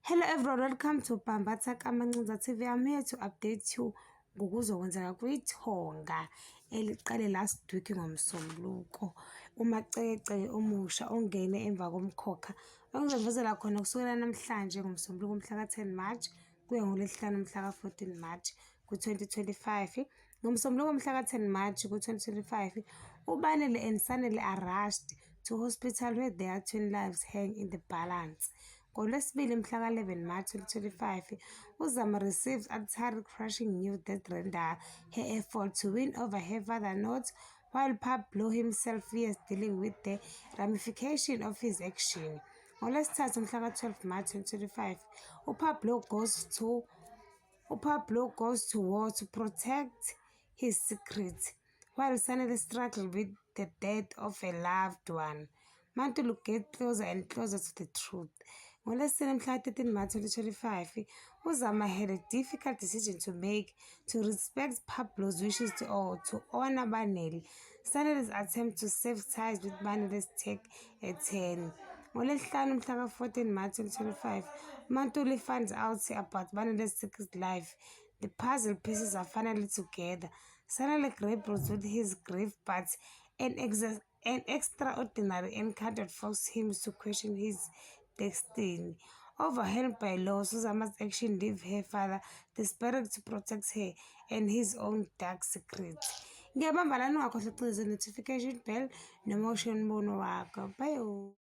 Hello everyone, welcome to Bambatha Kamancinza TV. I'm here to update you ngokuzokwenzeka kwithonga eliqale last week ngomsombuluko. Umacece omusha ongene emva komkhokha. Ongizovezela khona kusukela namhlanje ngomsombuluko umhla ka-10 March kuya ngolesihlanu umhla ka-14 March ku-2025. Ngomsombuluko umhla ka-10 March ku-2025, uBanele and Sanele are rushed to hospital where their twin lives hang in the balance. NgoLwesibili mhla ka-11 March 2025, uZama received utterly crushing news that rendered her effort to win over her father not, while Pablo himself fears dealing with the ramifications of his action. NgoLwesithathu mhla ka-12 March 2025, uPablo goes to war to protect his secret, while Sanele struggles with the death of a loved one. Mantulu get closer and closer to the truth. NgoLwesine mhla 13 March 2025, uZama had a difficult decision to make to respect Pablo's wishes or to honor Banele. Sanele's attempt to save ties with Banele's take a turn. NgoLwesihlanu mhla ka-14 March 2025, Mantuli finds out about Banele's secret life. The puzzle pieces are finally together. Sanele grapples with his grief, but an extraordinary encounter forced him to question his destiny. Overwhelmed by loss, Uzama's action leave her father desperate to protect her and his own dark secrets. Ngiyabamba lana ungakhohlwa ukucindezela notification bell noma ushiye umbono wakho. Bye.